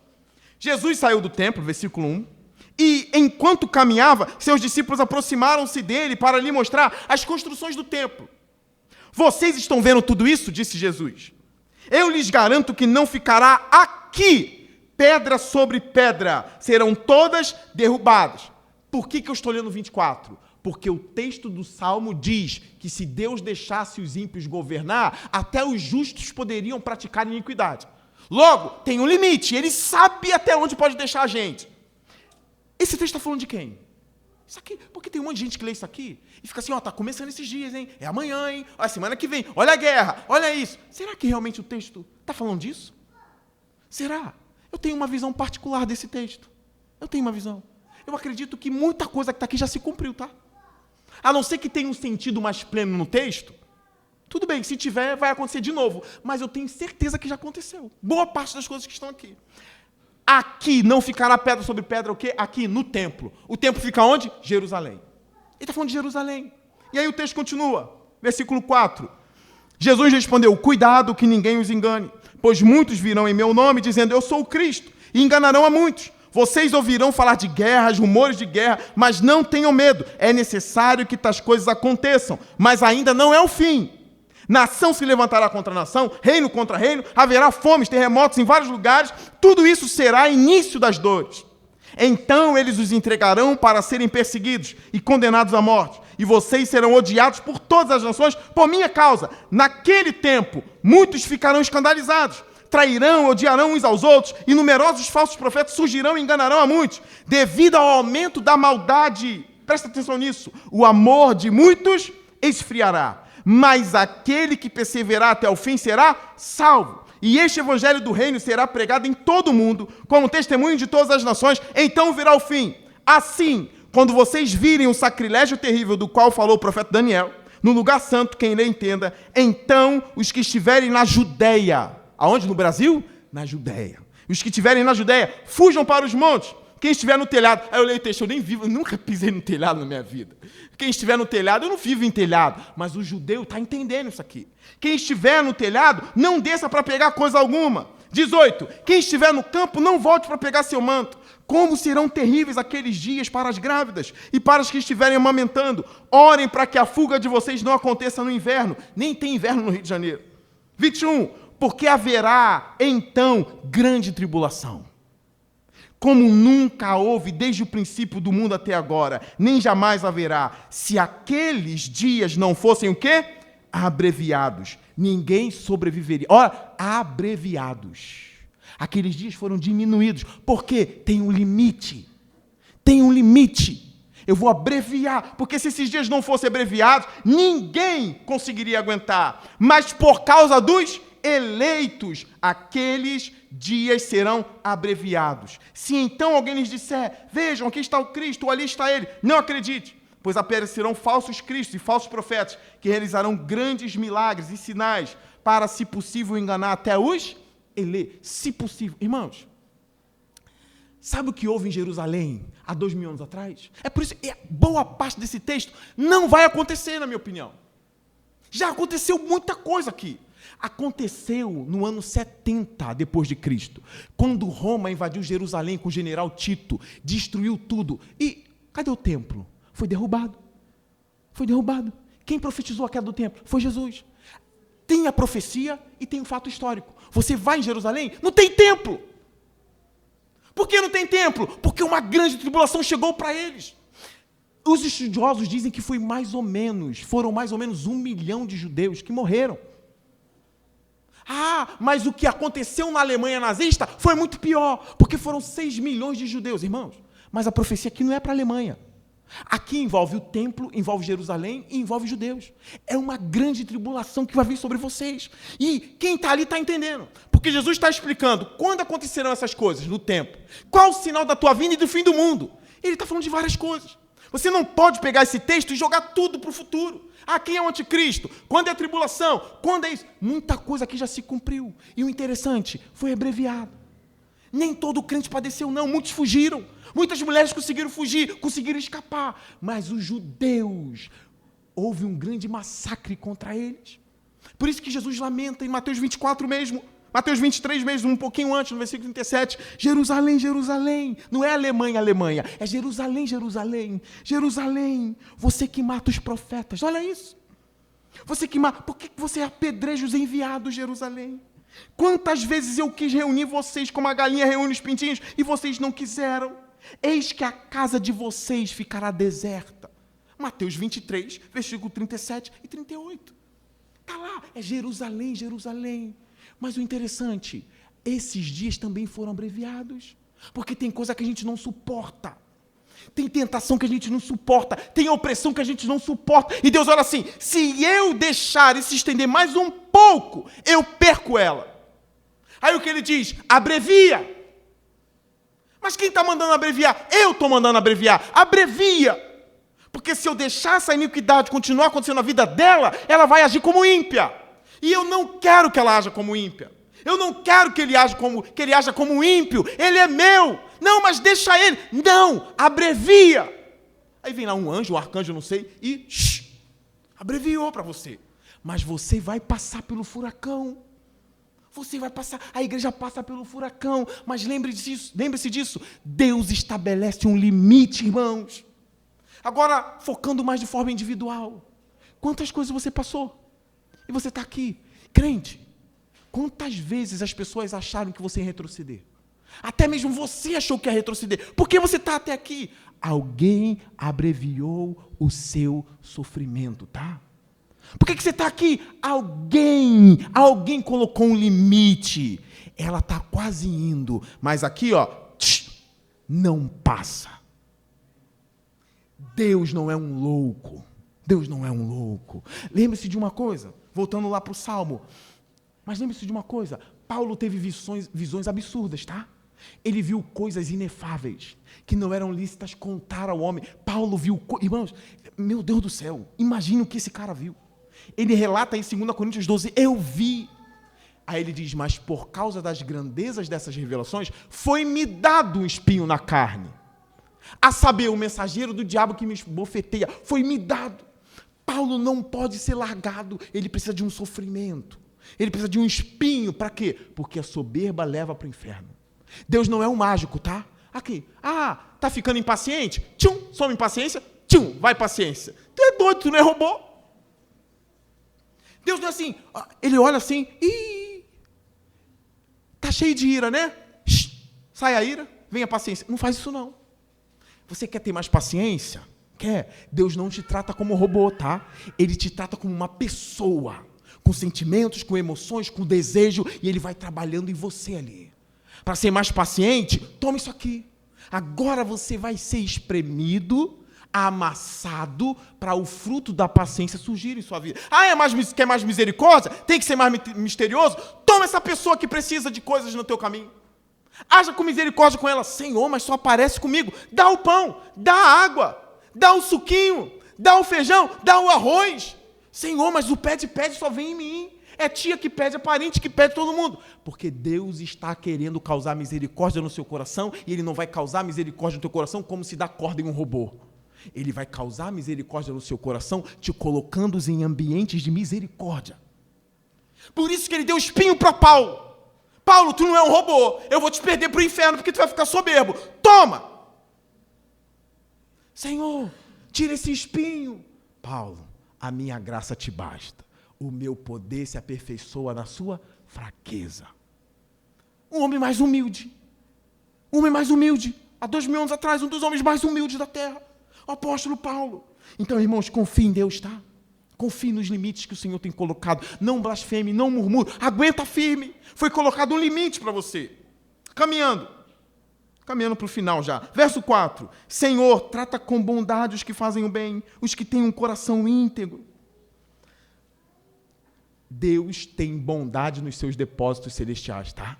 Jesus saiu do templo, versículo 1, e enquanto caminhava, seus discípulos aproximaram-se dele para lhe mostrar as construções do templo. Vocês estão vendo tudo isso? Disse Jesus. Eu lhes garanto que não ficará aqui pedra sobre pedra, serão todas derrubadas. Por que eu estou lendo 24? Porque o texto do Salmo diz que se Deus deixasse os ímpios governar, até os justos poderiam praticar iniquidade. Logo, tem um limite, ele sabe até onde pode deixar a gente. Esse texto está falando de quem? Isso aqui, porque tem um monte de gente que lê isso aqui e fica assim, tá começando esses dias, hein? É amanhã, hein? Olha, semana que vem, olha a guerra, olha isso. Será que realmente o texto está falando disso? Será? Eu tenho uma visão particular desse texto. Eu tenho uma visão. Eu acredito que muita coisa que está aqui já se cumpriu, tá? A não ser que tenha um sentido mais pleno no texto, tudo bem, se tiver, vai acontecer de novo. Mas eu tenho certeza que já aconteceu. Boa parte das coisas que estão aqui. Aqui não ficará pedra sobre pedra, o quê? Aqui, no templo. O templo fica onde? Jerusalém. Ele está falando de Jerusalém. E aí o texto continua. Versículo 4. Jesus respondeu, cuidado que ninguém os engane, pois muitos virão em meu nome, dizendo, eu sou o Cristo, e enganarão a muitos. Vocês ouvirão falar de guerras, rumores de guerra, mas não tenham medo. É necessário que tais coisas aconteçam, mas ainda não é o fim. Nação se levantará contra nação, reino contra reino, haverá fomes, terremotos em vários lugares. Tudo isso será início das dores. Então eles os entregarão para serem perseguidos e condenados à morte. E vocês serão odiados por todas as nações por minha causa. Naquele tempo, muitos ficarão escandalizados. Trairão, odiarão uns aos outros, e numerosos falsos profetas surgirão e enganarão a muitos. Devido ao aumento da maldade, presta atenção nisso, o amor de muitos esfriará. Mas aquele que perseverar até o fim será salvo. E este evangelho do reino será pregado em todo o mundo, como testemunho de todas as nações, então virá o fim. Assim, quando vocês virem o sacrilégio terrível do qual falou o profeta Daniel, no lugar santo, quem lê entenda, então os que estiverem na Judeia, aonde? No Brasil? Na Judeia. Os que estiverem na Judeia, fujam para os montes. Quem estiver no telhado, aí eu leio o texto, eu nem vivo, eu nunca pisei no telhado na minha vida. Quem estiver no telhado, eu não vivo em telhado, mas o judeu está entendendo isso aqui. Quem estiver no telhado, não desça para pegar coisa alguma. 18. Quem estiver no campo, não volte para pegar seu manto. Como serão terríveis aqueles dias para as grávidas e para os que estiverem amamentando. Orem para que a fuga de vocês não aconteça no inverno. Nem tem inverno no Rio de Janeiro. 21. Porque haverá, então, grande tribulação, como nunca houve desde o princípio do mundo até agora, nem jamais haverá, se aqueles dias não fossem o quê? Abreviados. Ninguém sobreviveria. Ora, abreviados. Aqueles dias foram diminuídos. Por quê? Tem um limite. Tem um limite. Eu vou abreviar, porque se esses dias não fossem abreviados, ninguém conseguiria aguentar. Mas por causa dos eleitos, aqueles dias serão abreviados. Se então alguém lhes disser, vejam, aqui está o Cristo, ali está ele, não acredite, pois aparecerão falsos cristos e falsos profetas, que realizarão grandes milagres e sinais, para, se possível, enganar até os eleitos. Se possível. Irmãos, sabe o que houve em Jerusalém há 2000 anos atrás? É por isso que boa parte desse texto não vai acontecer, na minha opinião. Já aconteceu muita coisa aqui. Aconteceu no ano 70 depois de Cristo, quando Roma invadiu Jerusalém com o general Tito, destruiu tudo. E cadê o templo? Foi derrubado. Foi derrubado. Quem profetizou a queda do templo? Foi Jesus. Tem a profecia e tem o fato histórico. Você vai em Jerusalém, não tem templo. Por que não tem templo? Porque uma grande tribulação chegou para eles. Os estudiosos dizem que foram mais ou menos 1 milhão de judeus que morreram. Ah, mas o que aconteceu na Alemanha nazista foi muito pior, porque foram 6 milhões de judeus, irmãos. Mas a profecia aqui não é para a Alemanha. Aqui envolve o templo, envolve Jerusalém e envolve judeus. É uma grande tribulação que vai vir sobre vocês. E quem está ali está entendendo. Porque Jesus está explicando quando acontecerão essas coisas no tempo. Qual o sinal da tua vinda e do fim do mundo? Ele está falando de várias coisas. Você não pode pegar esse texto e jogar tudo para o futuro. Ah, quem é o anticristo? Quando é a tribulação? Quando é isso? Muita coisa aqui já se cumpriu. E o interessante, foi abreviado. Nem todo crente padeceu, não. Muitos fugiram. Muitas mulheres conseguiram fugir, conseguiram escapar. Mas os judeus, houve um grande massacre contra eles. Por isso que Jesus lamenta em Mateus 24 mesmo, Mateus 23 mesmo, um pouquinho antes, no versículo 37, Jerusalém, Jerusalém, não é Alemanha, Alemanha, é Jerusalém, Jerusalém, Jerusalém, você que mata os profetas, olha isso, você que mata, por que você apedreja os enviados, Jerusalém? Quantas vezes eu quis reunir vocês como a galinha reúne os pintinhos e vocês não quiseram? Eis que a casa de vocês ficará deserta. Mateus 23, versículo 37 e 38. Está lá, é Jerusalém, Jerusalém. Mas o interessante, esses dias também foram abreviados, porque tem coisa que a gente não suporta, tem tentação que a gente não suporta, tem opressão que a gente não suporta, e Deus olha assim, se eu deixar e se estender mais um pouco, eu perco ela. Aí o que ele diz? Abrevia. Mas quem está mandando abreviar? Eu estou mandando abreviar. Abrevia. Porque se eu deixar essa iniquidade continuar acontecendo na vida dela, ela vai agir como ímpia. E eu não quero que ela haja como ímpia. Eu não quero que ele haja como ímpio. Ele é meu. Não, mas deixa ele. Não, abrevia. Aí vem lá um anjo, um arcanjo, não sei, e abreviou para você. Mas você vai passar pelo furacão. Você vai passar, a igreja passa pelo furacão. Mas lembre-se disso. Deus estabelece um limite, irmãos. Agora, focando mais de forma individual. Quantas coisas você passou? E você está aqui, crente. Quantas vezes as pessoas acharam que você ia retroceder? Até mesmo você achou que ia retroceder. Por que você está até aqui? Alguém abreviou o seu sofrimento, tá? Por que você está aqui? Alguém colocou um limite. Ela está quase indo, mas aqui, ó, não passa. Deus não é um louco. Deus não é um louco. Lembre-se de uma coisa, voltando lá para o Salmo, mas lembre-se de uma coisa, Paulo teve visões absurdas, tá? Ele viu coisas inefáveis, que não eram lícitas contar ao homem. Paulo viu, irmãos, meu Deus do céu, imagine o que esse cara viu. Ele relata em 2 Coríntios 12, eu vi. Aí ele diz, mas por causa das grandezas dessas revelações, foi-me dado um espinho na carne. A saber, o mensageiro do diabo que me bofeteia, foi-me dado. Paulo não pode ser largado, ele precisa de um sofrimento. Ele precisa de um espinho, para quê? Porque a soberba leva para o inferno. Deus não é um mágico, tá? Aqui, tá ficando impaciente? Tchum, some impaciência, tchum, vai paciência. Tu é doido, tu não é robô. Deus não é assim, ele olha assim, tá cheio de ira, né? Sai a ira, vem a paciência. Não faz isso não. Você quer ter mais paciência? Quer? Deus não te trata como robô, tá? Ele te trata como uma pessoa, com sentimentos, com emoções, com desejo, e ele vai trabalhando em você ali. Para ser mais paciente, toma isso aqui. Agora você vai ser espremido, amassado, para o fruto da paciência surgir em sua vida. Quer mais misericórdia? Tem que ser mais misterioso? Toma essa pessoa que precisa de coisas no teu caminho. Haja com misericórdia com ela. Senhor, mas só aparece comigo. Dá o pão, dá a água, dá o suquinho, dá o feijão, dá o arroz. Senhor, mas o pede só vem em mim. É tia que pede, é parente que pede, todo mundo. Porque Deus está querendo causar misericórdia no seu coração e Ele não vai causar misericórdia no teu coração como se dá corda em um robô. Ele vai causar misericórdia no seu coração, te colocando em ambientes de misericórdia. Por isso que ele deu espinho para Paulo. Paulo, tu não é um robô, eu vou te perder para o inferno porque tu vai ficar soberbo. Toma! Senhor, tira esse espinho. Paulo, a minha graça te basta. O meu poder se aperfeiçoa na sua fraqueza. Um homem mais humilde. Um homem mais humilde. Há 2000 anos atrás, um dos homens mais humildes da terra. O apóstolo Paulo. Então, irmãos, confie em Deus, tá? Confie nos limites que o Senhor tem colocado. Não blasfeme, não murmure. Aguenta firme. Foi colocado um limite para você. Caminhando para o final já. Verso 4. Senhor, trata com bondade os que fazem o bem, os que têm um coração íntegro. Deus tem bondade nos seus depósitos celestiais, tá?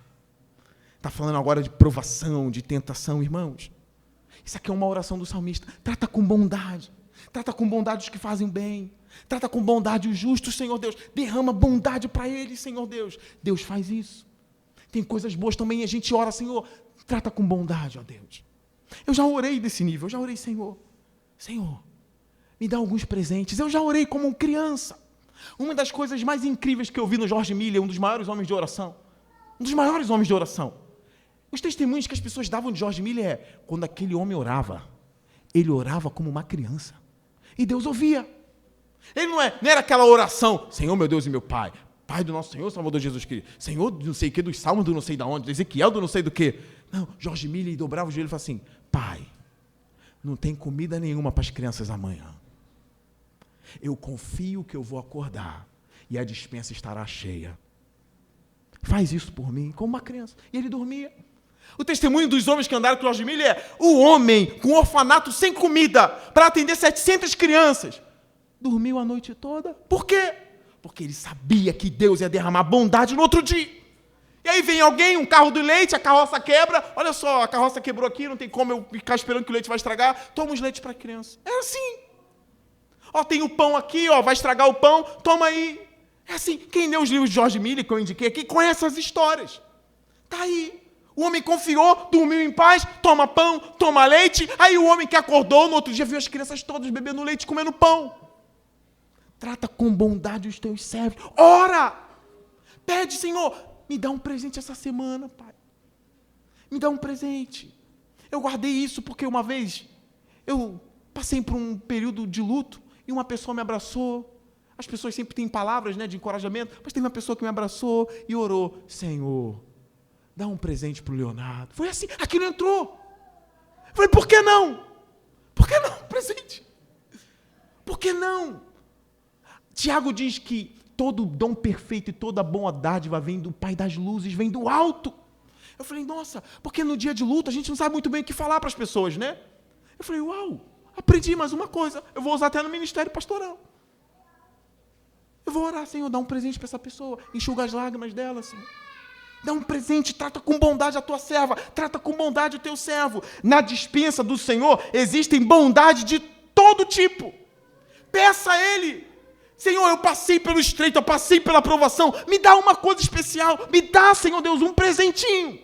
Está falando agora de provação, de tentação, irmãos. Isso aqui é uma oração do salmista. Trata com bondade. Trata com bondade os que fazem bem. Trata com bondade os justos, Senhor Deus. Derrama bondade para eles, Senhor Deus. Deus faz isso. Tem coisas boas também, a gente ora, Senhor, trata com bondade, ó Deus. Eu já orei desse nível, eu já orei, Senhor, me dá alguns presentes. Eu já orei como criança. Uma das coisas mais incríveis que eu vi no George Miller, um dos maiores homens de oração, os testemunhos que as pessoas davam de George Miller é, quando aquele homem orava, ele orava como uma criança. E Deus ouvia. Ele não era aquela oração, Senhor, meu Deus e meu Pai, Pai do nosso Senhor, Salvador Jesus Cristo, Senhor do não sei o que, dos Salmos do não sei de onde, do Ezequiel do não sei do que. Não, George Miller dobrava o joelho e falava assim, Pai, não tem comida nenhuma para as crianças amanhã. Eu confio que eu vou acordar e a despensa estará cheia. Faz isso por mim, como uma criança. E ele dormia. O testemunho dos homens que andaram com George Miller é o homem com um orfanato sem comida para atender 700 crianças. Dormiu a noite toda. Por quê? Porque ele sabia que Deus ia derramar bondade no outro dia. E aí vem alguém, um carro do leite, a carroça quebra. Olha só, a carroça quebrou aqui, não tem como eu ficar esperando que o leite vai estragar. Toma os leites para a criança. É assim. Ó, tem o pão aqui, ó, vai estragar o pão, toma aí. É assim. Quem leu os livros de George Miller, que eu indiquei aqui, conhece as histórias. Tá aí. O homem confiou, dormiu em paz, toma pão, toma leite. Aí o homem que acordou, no outro dia, viu as crianças todas bebendo leite e comendo pão. Trata com bondade os teus servos. Ora! Pede, Senhor, me dá um presente essa semana, Pai. Me dá um presente. Eu guardei isso porque uma vez eu passei por um período de luto e uma pessoa me abraçou. As pessoas sempre têm palavras, né, de encorajamento, mas teve uma pessoa que me abraçou e orou. Senhor, dá um presente para o Leonardo. Foi assim, aquilo entrou. Eu falei, por que não? Por que não? Presente. Por que não? Tiago diz que todo dom perfeito e toda boa dádiva vem do Pai das luzes, vem do alto. Eu falei, nossa, porque no dia de luto a gente não sabe muito bem o que falar para as pessoas, né? Eu falei, uau, aprendi mais uma coisa, eu vou usar até no ministério pastoral. Eu vou orar, Senhor, dá um presente para essa pessoa, enxuga as lágrimas dela, Senhor. Dá um presente, trata com bondade a tua serva, trata com bondade o teu servo. Na despensa do Senhor existem bondade de todo tipo. Peça a Ele. Senhor, eu passei pelo estreito, eu passei pela provação, me dá uma coisa especial, me dá, Senhor Deus, um presentinho.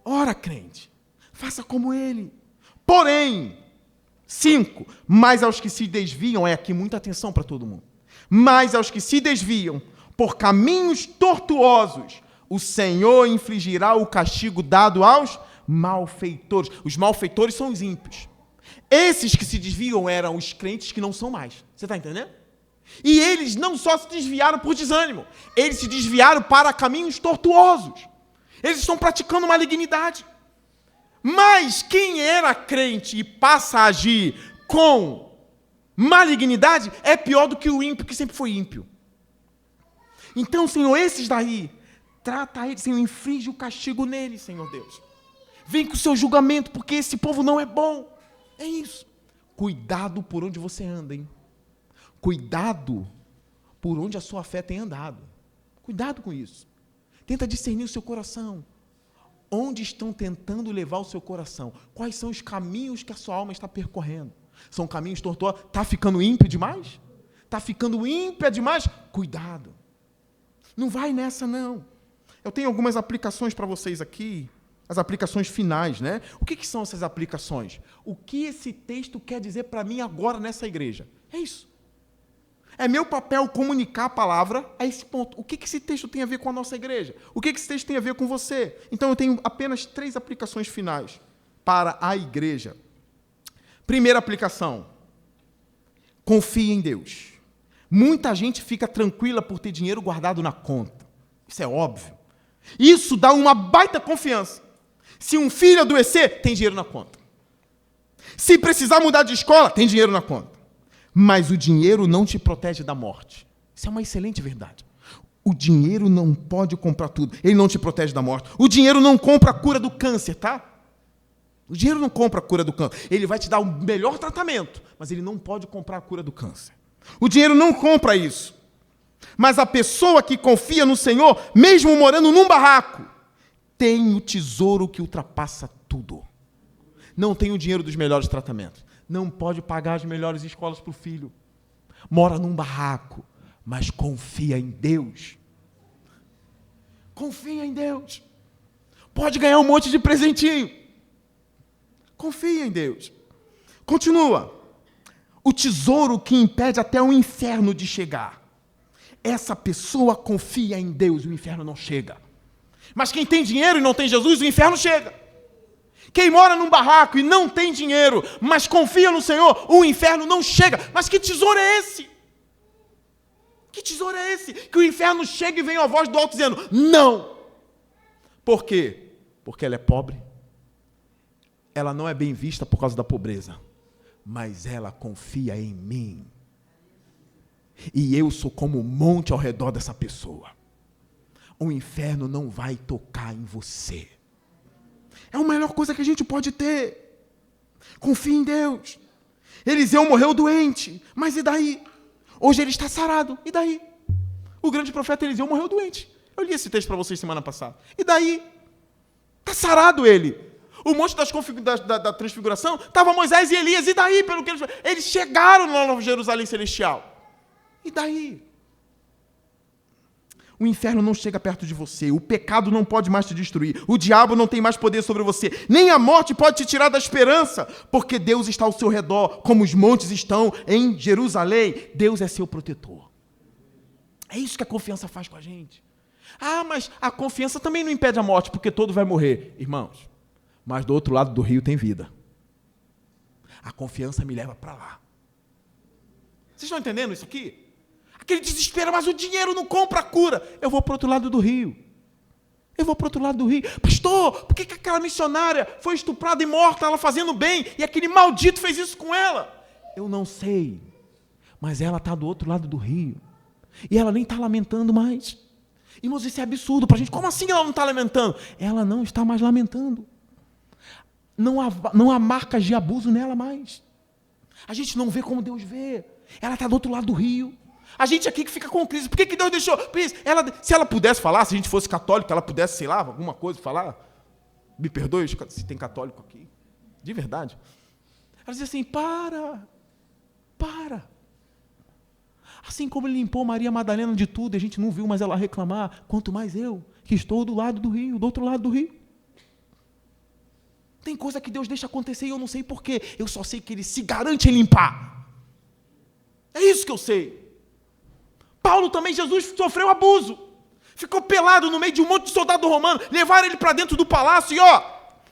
Ora, crente, faça como Ele. Porém, 5, mas aos que se desviam, é aqui muita atenção para todo mundo, mas aos que se desviam por caminhos tortuosos, o Senhor infligirá o castigo dado aos malfeitores. Os malfeitores são os ímpios. Esses que se desviam eram os crentes que não são mais. Você está entendendo? E eles não só se desviaram por desânimo, eles se desviaram para caminhos tortuosos. Eles estão praticando malignidade. Mas quem era crente e passa a agir com malignidade é pior do que o ímpio que sempre foi ímpio. Então, Senhor, esses daí, trata eles, Senhor, inflige o castigo neles, Senhor Deus. Vem com o seu julgamento, porque esse povo não é bom. É isso. Cuidado por onde você anda, hein? Cuidado por onde a sua fé tem andado. Cuidado com isso. Tenta discernir o seu coração. Onde estão tentando levar o seu coração? Quais são os caminhos que a sua alma está percorrendo? São caminhos tortuosos? Está ficando ímpio demais? Está ficando ímpia demais? Cuidado. Não vai nessa, não. Eu tenho algumas aplicações para vocês aqui. as aplicações finais, né? O que são essas aplicações? O que esse texto quer dizer para mim agora nessa igreja? É isso. É meu papel comunicar a palavra a esse ponto. O que esse texto tem a ver com a nossa igreja? O que esse texto tem a ver com você? Então, eu tenho apenas 3 aplicações finais para a igreja. Primeira aplicação. Confie em Deus. Muita gente fica tranquila por ter dinheiro guardado na conta. Isso é óbvio. Isso dá uma baita confiança. Se um filho adoecer, tem dinheiro na conta. Se precisar mudar de escola, tem dinheiro na conta. Mas o dinheiro não te protege da morte. Isso é uma excelente verdade. O dinheiro não pode comprar tudo. Ele não te protege da morte. O dinheiro não compra a cura do câncer, tá? O dinheiro não compra a cura do câncer. Ele vai te dar o melhor tratamento, mas ele não pode comprar a cura do câncer. O dinheiro não compra isso. Mas a pessoa que confia no Senhor, mesmo morando num barraco, tem o tesouro que ultrapassa tudo. Não tem o dinheiro dos melhores tratamentos. Não pode pagar as melhores escolas para o filho. Mora num barraco, mas confia em Deus. Confia em Deus. Pode ganhar um monte de presentinho. Confia em Deus. Continua. O tesouro que impede até o inferno de chegar. Essa pessoa confia em Deus, o inferno não chega. Mas quem tem dinheiro e não tem Jesus, o inferno chega. Quem mora num barraco e não tem dinheiro, mas confia no Senhor, o inferno não chega. Mas que tesouro é esse? Que tesouro é esse? Que o inferno chega e vem a voz do alto dizendo, não. Por quê? Porque ela é pobre. Ela não é bem vista por causa da pobreza. Mas ela confia em mim. E eu sou como um monte ao redor dessa pessoa. O inferno não vai tocar em você. É a melhor coisa que a gente pode ter. Confie em Deus. Eliseu morreu doente, mas e daí? Hoje ele está sarado, e daí? O grande profeta Eliseu morreu doente. Eu li esse texto para vocês semana passada. E daí? Está sarado ele. O monte da transfiguração, estava Moisés e Elias, e daí? Pelo que eles chegaram na Nova Jerusalém Celestial. E daí? O inferno não chega perto de você, o pecado não pode mais te destruir, o diabo não tem mais poder sobre você, nem a morte pode te tirar da esperança, porque Deus está ao seu redor, como os montes estão em Jerusalém. Deus é seu protetor. É isso que a confiança faz com a gente. Ah, mas a confiança também não impede a morte, porque todo vai morrer. Irmãos, mas do outro lado do rio tem vida. A confiança me leva para lá. Vocês estão entendendo isso aqui? Aquele desespero, mas o dinheiro não compra a cura. Eu vou para o outro lado do rio. Eu vou para o outro lado do rio. Pastor, por que aquela missionária foi estuprada e morta, ela fazendo bem, e aquele maldito fez isso com ela? Eu não sei. Mas ela está do outro lado do rio. E ela nem está lamentando mais. Irmãos, isso é absurdo para a gente. Como assim ela não está lamentando? Ela não está mais lamentando. Não há marcas de abuso nela mais. A gente não vê como Deus vê. Ela está do outro lado do rio. A gente aqui que fica com crise. Por que Deus deixou? Se ela pudesse falar, se a gente fosse católico, ela pudesse, sei lá, alguma coisa falar. Me perdoe se tem católico aqui. De verdade. Ela dizia assim, para. Assim como ele limpou Maria Madalena de tudo, a gente não viu mais ela reclamar, quanto mais eu, que estou do lado do rio, do outro lado do rio. Tem coisa que Deus deixa acontecer e eu não sei porquê. Eu só sei que Ele se garante em limpar. É isso que eu sei. Paulo também, Jesus sofreu abuso. Ficou pelado no meio de um monte de soldado romano. Levaram ele para dentro do palácio e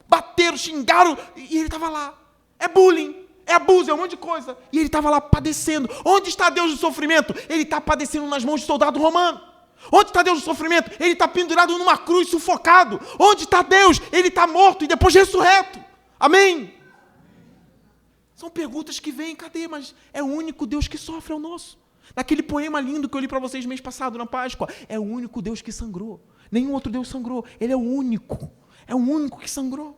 bateram, xingaram. E ele estava lá. É bullying, é abuso, é um monte de coisa. E ele estava lá padecendo. Onde está Deus do sofrimento? Ele está padecendo nas mãos de soldado romano. Onde está Deus do sofrimento? Ele está pendurado numa cruz, sufocado. Onde está Deus? Ele está morto e depois ressurreto. Amém? São perguntas que vêm, cadê? Mas é o único Deus que sofre, é o nosso. Naquele poema lindo que eu li para vocês mês passado, na Páscoa, é o único Deus que sangrou. Nenhum outro Deus sangrou. Ele é o único. É o único que sangrou.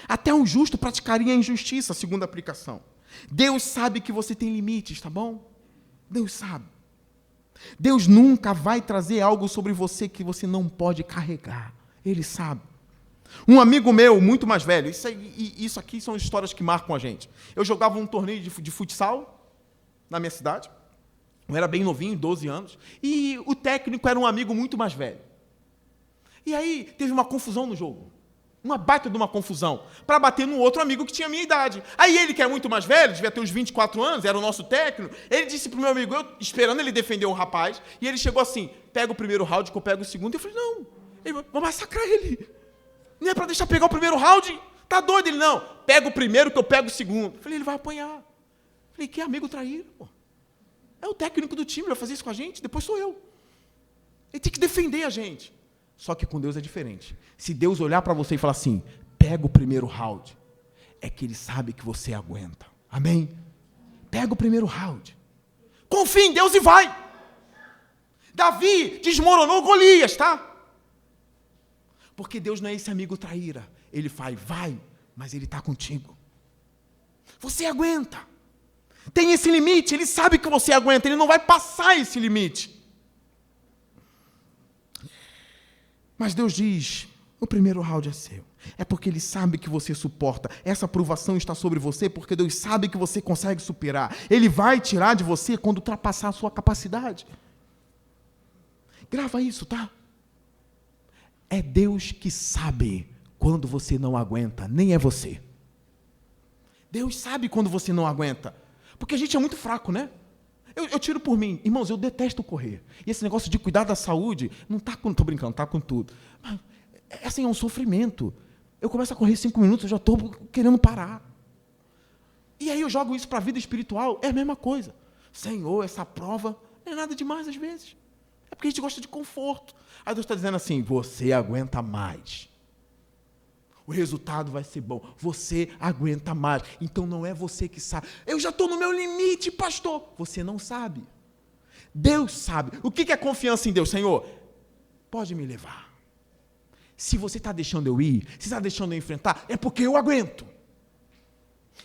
Até um justo praticaria a injustiça, segunda aplicação. Deus sabe que você tem limites, tá bom? Deus sabe. Deus nunca vai trazer algo sobre você que você não pode carregar. Ele sabe. Um amigo meu, muito mais velho, isso aqui são histórias que marcam a gente. Eu jogava um torneio de futsal na minha cidade. Eu era bem novinho, 12 anos. E o técnico era um amigo muito mais velho. E aí teve uma confusão no jogo. Uma baita de uma confusão. Para bater no outro amigo que tinha a minha idade. Aí ele, que é muito mais velho, devia ter uns 24 anos, era o nosso técnico, ele disse pro meu amigo, eu esperando ele defender o rapaz, e ele chegou assim, pega o primeiro round que eu pego o segundo. E eu falei, não, vou massacrar ele. Não é para deixar pegar o primeiro round? Tá doido? Ele, não, pega o primeiro que eu pego o segundo. Eu falei, ele vai apanhar. Eu falei, que amigo traíra, pô. É o técnico do time, ele vai fazer isso com a gente, depois sou eu. Ele tem que defender a gente. Só que com Deus é diferente. Se Deus olhar para você e falar assim, pega o primeiro round, é que Ele sabe que você aguenta. Amém? Pega o primeiro round. Confia em Deus e vai. Davi desmoronou Golias, tá? Porque Deus não é esse amigo traíra. Ele faz, vai, mas Ele está contigo. Você aguenta. Tem esse limite, Ele sabe que você aguenta, Ele não vai passar esse limite. Mas Deus diz, o primeiro round é seu. É porque Ele sabe que você suporta. Essa provação está sobre você porque Deus sabe que você consegue superar. Ele vai tirar de você quando ultrapassar a sua capacidade. Grava isso, tá? É Deus que sabe quando você não aguenta, nem é você. Deus sabe quando você não aguenta. Porque a gente é muito fraco, né? Eu tiro por mim. Irmãos, eu detesto correr. E esse negócio de cuidar da saúde, não está com... Estou brincando, está com tudo. Mas, assim, é um sofrimento. Eu começo a correr 5 minutos, eu já estou querendo parar. E aí eu jogo isso para a vida espiritual. É a mesma coisa. Senhor, essa prova não é nada demais às vezes. É porque a gente gosta de conforto. Aí Deus está dizendo assim, você aguenta mais. O resultado vai ser bom. Você aguenta mais. Então não é você que sabe. Eu já estou no meu limite, pastor. Você não sabe. Deus sabe. O que é confiança em Deus? Senhor, pode me levar. Se você está deixando eu ir, se está deixando eu enfrentar, é porque eu aguento.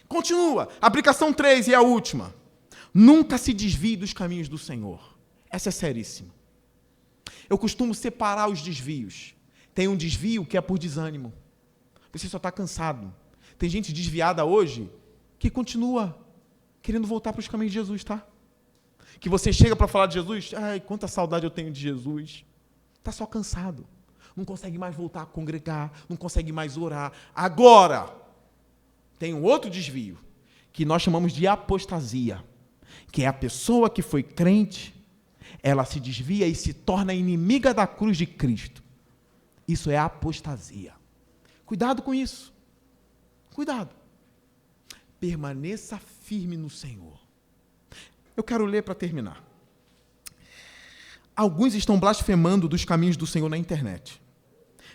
Continua. Aplicação 3 e a última. Nunca se desvie dos caminhos do Senhor. Essa é seríssima. Eu costumo separar os desvios. Tem um desvio que é por desânimo. Você só está cansado. Tem gente desviada hoje que continua querendo voltar para os caminhos de Jesus, tá? Que você chega para falar de Jesus, ai, quanta saudade eu tenho de Jesus. Está só cansado. Não consegue mais voltar a congregar, não consegue mais orar. Agora, tem um outro desvio, que nós chamamos de apostasia, que é a pessoa que foi crente, ela se desvia e se torna inimiga da cruz de Cristo. Isso é apostasia. Cuidado com isso. Cuidado. Permaneça firme no Senhor. Eu quero ler para terminar. Alguns estão blasfemando dos caminhos do Senhor na internet,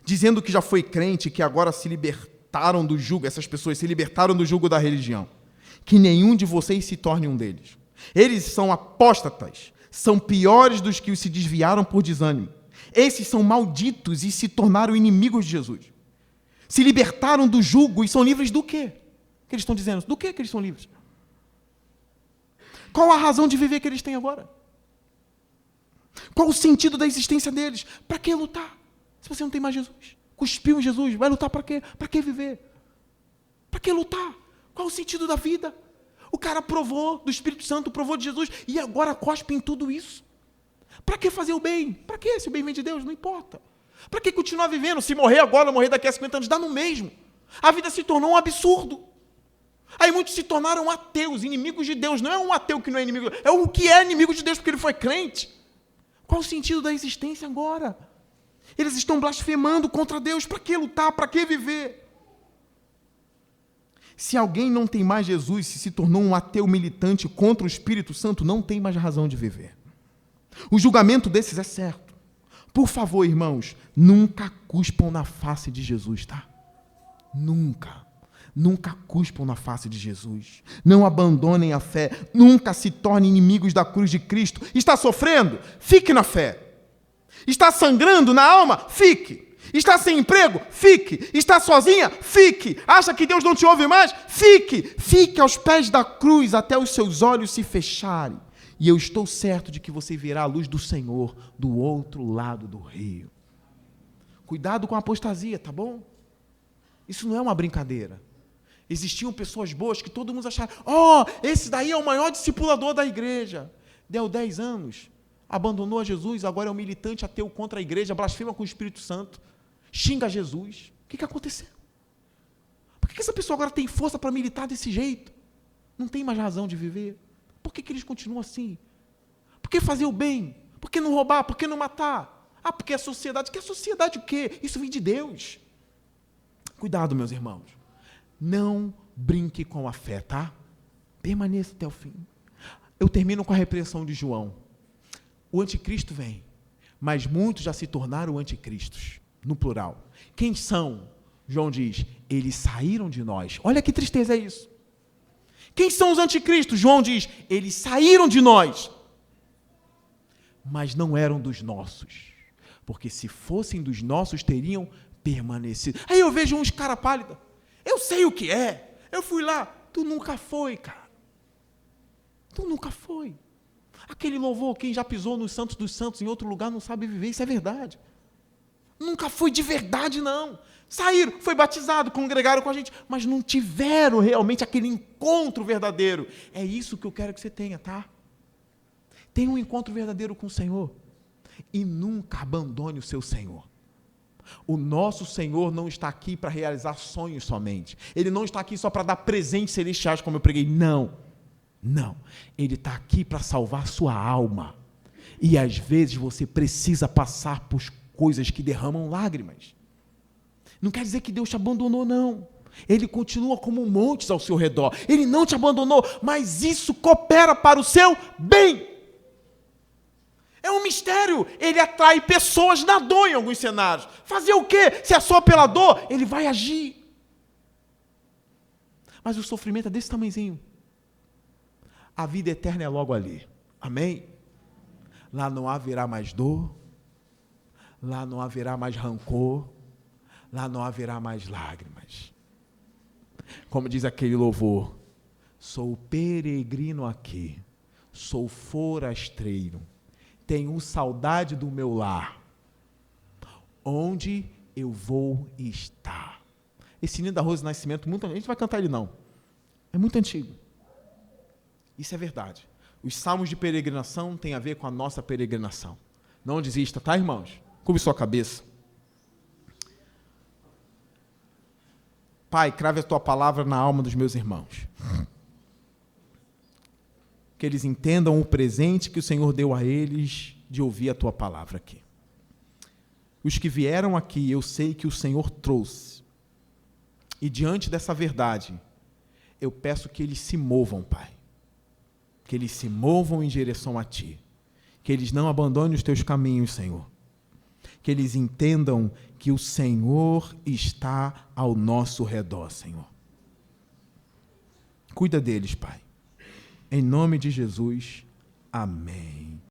dizendo que já foi crente, que agora se libertaram do jugo, essas pessoas se libertaram do jugo da religião. Que nenhum de vocês se torne um deles. Eles são apóstatas, são piores dos que se desviaram por desânimo. Esses são malditos e se tornaram inimigos de Jesus. Se libertaram do jugo e são livres do quê? Que eles estão dizendo? Do que eles são livres? Qual a razão de viver que eles têm agora? Qual o sentido da existência deles? Para que lutar? Se você não tem mais Jesus. Cuspiu em Jesus, vai lutar para quê? Para que viver? Para que lutar? Qual o sentido da vida? O cara provou do Espírito Santo, provou de Jesus e agora cospe em tudo isso. Para que fazer o bem? Para que? Se o bem vem de Deus, não importa. Para que continuar vivendo? Se morrer agora ou morrer daqui a 50 anos, dá no mesmo. A vida se tornou um absurdo. Aí muitos se tornaram ateus, inimigos de Deus. Não é um ateu que não é inimigo, é o que é inimigo de Deus porque ele foi crente. Qual o sentido da existência agora? Eles estão blasfemando contra Deus. Para que lutar? Para que viver? Se alguém não tem mais Jesus, se tornou um ateu militante contra o Espírito Santo, não tem mais razão de viver. O julgamento desses é certo. Por favor, irmãos, nunca cuspam na face de Jesus, tá? Nunca. Nunca cuspam na face de Jesus. Não abandonem a fé. Nunca se tornem inimigos da cruz de Cristo. Está sofrendo? Fique na fé. Está sangrando na alma? Fique. Está sem emprego? Fique. Está sozinha? Fique. Acha que Deus não te ouve mais? Fique. Fique aos pés da cruz até os seus olhos se fecharem. E eu estou certo de que você verá a luz do Senhor do outro lado do rio. Cuidado com a apostasia, tá bom? Isso não é uma brincadeira. Existiam pessoas boas que todo mundo achava, esse daí é o maior discipulador da igreja. Deu 10 anos, abandonou a Jesus, agora é um militante ateu contra a igreja, blasfema com o Espírito Santo. xinga Jesus. O que aconteceu? Por que essa pessoa agora tem força para militar desse jeito? Não tem mais razão de viver. Por que eles continuam assim? Por que fazer o bem? Por que não roubar? Por que não matar? Ah, porque a sociedade... Que a sociedade o quê? Isso vem de Deus. Cuidado, meus irmãos. Não brinque com a fé, tá? Permaneça até o fim. Eu termino com a repreensão de João. O anticristo vem, mas muitos já se tornaram anticristos, no plural. Quem são? João diz, eles saíram de nós. Olha que tristeza é isso. Quem são os anticristos? João diz, eles saíram de nós, mas não eram dos nossos. Porque se fossem dos nossos, teriam permanecido. Aí eu vejo uns cara pálida. Eu sei o que é. Eu fui lá. Tu nunca foi, cara. Tu nunca foi. Aquele louvor, quem já pisou nos santos dos santos em outro lugar não sabe viver. Isso é verdade. Nunca foi de verdade, não. Saíram, foi batizado, congregaram com a gente, mas não tiveram realmente aquele encontro verdadeiro. É isso que eu quero que você tenha, tá? Tenha um encontro verdadeiro com o Senhor. E nunca abandone o seu Senhor. O nosso Senhor não está aqui para realizar sonhos somente. Ele não está aqui só para dar presentes celestiais, como eu preguei. Não. Não. Ele está aqui para salvar sua alma. E às vezes você precisa passar por coisas que derramam lágrimas. Não quer dizer que Deus te abandonou, não. Ele continua como montes ao seu redor. Ele não te abandonou, mas isso coopera para o seu bem. É um mistério. Ele atrai pessoas na dor em alguns cenários. Fazer o quê? Se é só pela dor, ele vai agir. Mas o sofrimento é desse tamanhozinho. A vida eterna é logo ali. Amém? Lá não haverá mais dor. Lá não haverá mais rancor. Lá não haverá mais lágrimas. Como diz aquele louvor, sou peregrino aqui, sou forasteiro, tenho saudade do meu lar, onde eu vou estar. Esse hino da Rose Nascimento, muita gente vai cantar ele não, é muito antigo. Isso é verdade. Os salmos de peregrinação têm a ver com a nossa peregrinação. Não desista, tá, irmãos? Curve sua cabeça. Pai, crave a tua palavra na alma dos meus irmãos. Que eles entendam o presente que o Senhor deu a eles de ouvir a tua palavra aqui. Os que vieram aqui, eu sei que o Senhor trouxe. E diante dessa verdade, eu peço que eles se movam, Pai. Que eles se movam em direção a ti. Que eles não abandonem os teus caminhos, Senhor. Que eles entendam que o Senhor está ao nosso redor, Senhor. Cuida deles, Pai. Em nome de Jesus, amém.